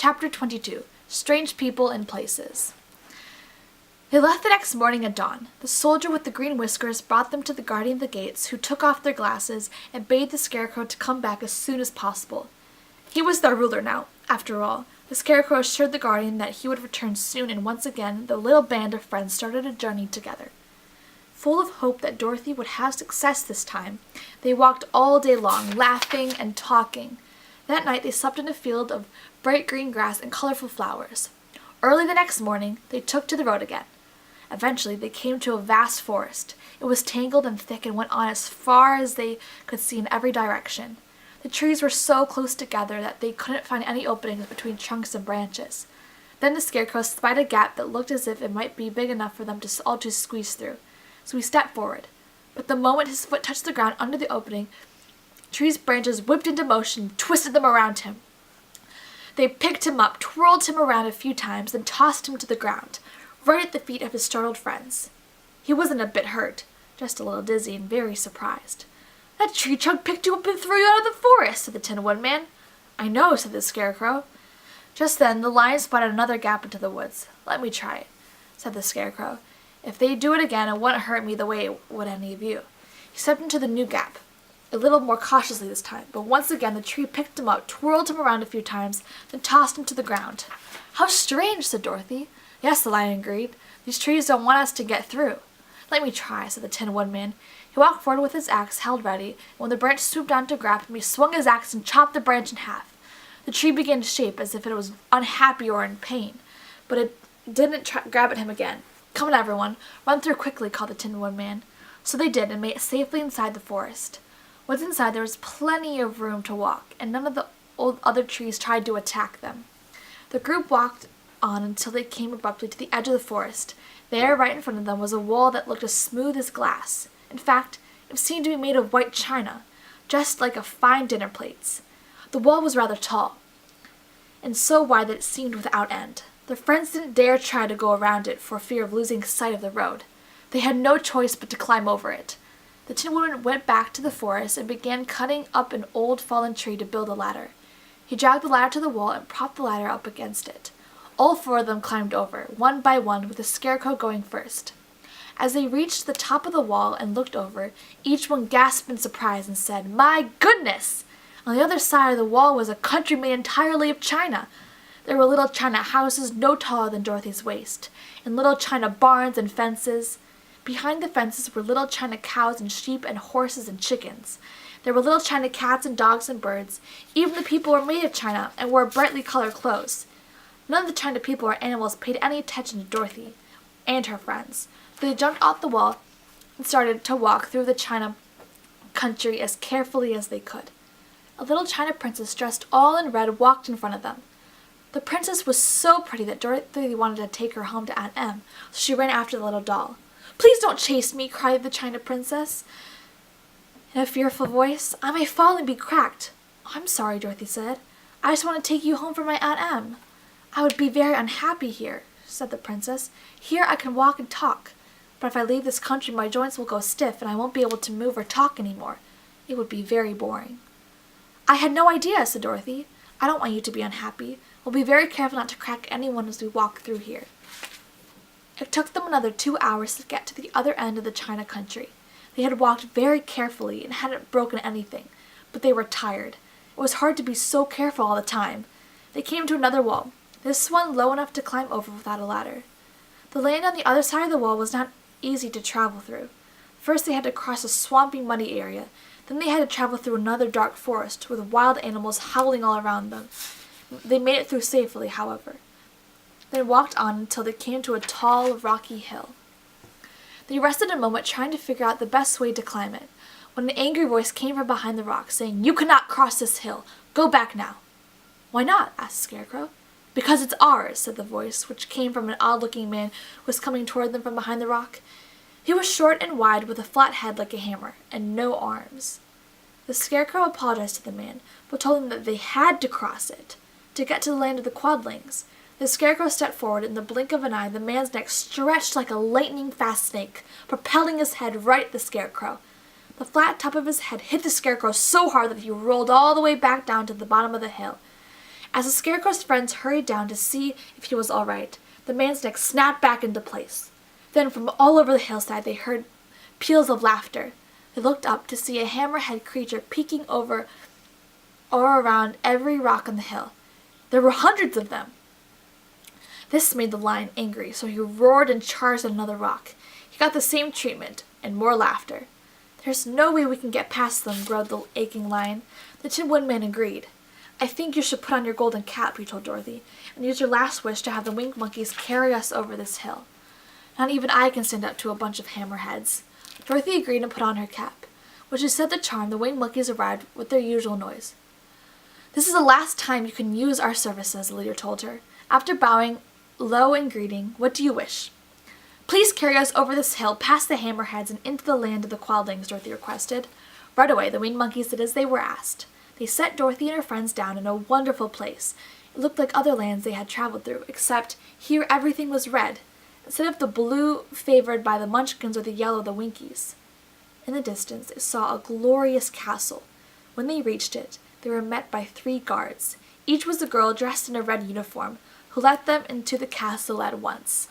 Chapter 22. Strange People and Places. They left the next morning at dawn. The soldier with the green whiskers brought them to the guardian of the gates, who took off their glasses and bade the Scarecrow to come back as soon as possible. He was their ruler now, after all. The Scarecrow assured the guardian that he would return soon, and once again the little band of friends started a journey together. Full of hope that Dorothy would have success this time, they walked all day long, laughing and talking. That night they slept in a field of bright green grass and colorful flowers. Early the next morning they took to the road again. Eventually they came to a vast forest. It was tangled and thick and went on as far as they could see in every direction. The trees were so close together that they couldn't find any openings between trunks and branches. Then the Scarecrow spied a gap that looked as if it might be big enough for them all to squeeze through. So he stepped forward. But the moment his foot touched the ground under the opening, the tree's branches whipped into motion and twisted them around him. They picked him up, twirled him around a few times, then tossed him to the ground, right at the feet of his startled friends. He wasn't a bit hurt, just a little dizzy and very surprised. "That tree trunk picked you up and threw you out of the forest," said the Tin Woodman. "I know," said the Scarecrow. Just then the lion spotted another gap into the woods. "Let me try it," said the Scarecrow. "If they do it again, it wouldn't hurt me the way it would any of you." He stepped into the new gap, a little more cautiously this time, but once again the tree picked him up, twirled him around a few times, then tossed him to the ground. "How strange," said Dorothy. "Yes," the lion agreed. "These trees don't want us to get through." "Let me try," said the Tin Woodman. He walked forward with his axe held ready, and when the branch swooped down to grab him, he swung his axe and chopped the branch in half. The tree began to shape as if it was unhappy or in pain, but it didn't grab at him again. "Come on, everyone, run through quickly," called the Tin Woodman. So they did, and made it safely inside the forest. Once inside, there was plenty of room to walk, and none of the other trees tried to attack them. The group walked on until they came abruptly to the edge of the forest. There, right in front of them, was a wall that looked as smooth as glass. In fact, it seemed to be made of white china, just like a fine dinner plates. The wall was rather tall, and so wide that it seemed without end. Their friends didn't dare try to go around it for fear of losing sight of the road. They had no choice but to climb over it. The Tin Woodman went back to the forest and began cutting up an old fallen tree to build a ladder. He dragged the ladder to the wall and propped the ladder up against it. All four of them climbed over, one by one, with the Scarecrow going first. As they reached the top of the wall and looked over, each one gasped in surprise and said, "My goodness!" On the other side of the wall was a country made entirely of china. There were little china houses no taller than Dorothy's waist, and little china barns and fences. Behind the fences were little china cows and sheep and horses and chickens. There were little china cats and dogs and birds. Even the people were made of china and wore brightly colored clothes. None of the china people or animals paid any attention to Dorothy and her friends, so they jumped off the wall and started to walk through the china country as carefully as they could. A little china princess dressed all in red walked in front of them. The princess was so pretty that Dorothy wanted to take her home to Aunt Em, so she ran after the little doll. "Please don't chase me," cried the china princess in a fearful voice. "I may fall and be cracked." "I'm sorry," Dorothy said. "I just want to take you home from my Aunt Em." "I would be very unhappy here," said the princess. "Here I can walk and talk, but if I leave this country my joints will go stiff and I won't be able to move or talk any more. It would be very boring." "I had no idea," said Dorothy. "I don't want you to be unhappy. We'll be very careful not to crack anyone as we walk through here." It took them another 2 hours to get to the other end of the china country. They had walked very carefully and hadn't broken anything, but they were tired. It was hard to be so careful all the time. They came to another wall, this one low enough to climb over without a ladder. The land on the other side of the wall was not easy to travel through. First they had to cross a swampy, muddy area. Then they had to travel through another dark forest with wild animals howling all around them. They made it through safely, however. They walked on until they came to a tall, rocky hill. They rested a moment trying to figure out the best way to climb it, when an angry voice came from behind the rock, saying, "You cannot cross this hill. Go back now." "Why not?" asked the Scarecrow. "Because it's ours," said the voice, which came from an odd-looking man who was coming toward them from behind the rock. He was short and wide, with a flat head like a hammer, and no arms. The Scarecrow apologized to the man, but told him that they had to cross it to get to the land of the Quadlings. The Scarecrow stepped forward. In the blink of an eye, the man's neck stretched like a lightning-fast snake, propelling his head right at the Scarecrow. The flat top of his head hit the Scarecrow so hard that he rolled all the way back down to the bottom of the hill. As the Scarecrow's friends hurried down to see if he was all right, the man's neck snapped back into place. Then from all over the hillside they heard peals of laughter. They looked up to see a hammerhead creature peeking over or around every rock on the hill. There were hundreds of them. This made the lion angry, so he roared and charged at another rock. He got the same treatment, and more laughter. "There's no way we can get past them," growled the aching lion. The Tin Woodman agreed. "I think you should put on your golden cap," he told Dorothy, "and use your last wish to have the winged monkeys carry us over this hill. Not even I can stand up to a bunch of hammerheads." Dorothy agreed and put on her cap. When she said the charm, the winged monkeys arrived with their usual noise. "This is the last time you can use our services," the leader told her. After bowing low and greeting, "What do you wish?" "Please carry us over this hill, past the hammerheads, and into the land of the Quadlings," Dorothy requested. Right away, the winged monkeys did as they were asked. They set Dorothy and her friends down in a wonderful place. It looked like other lands they had traveled through, except here everything was red, instead of the blue favored by the Munchkins or the yellow the Winkies. In the distance, they saw a glorious castle. When they reached it, they were met by 3 guards. Each was a girl dressed in a red uniform, who let them into the castle at once.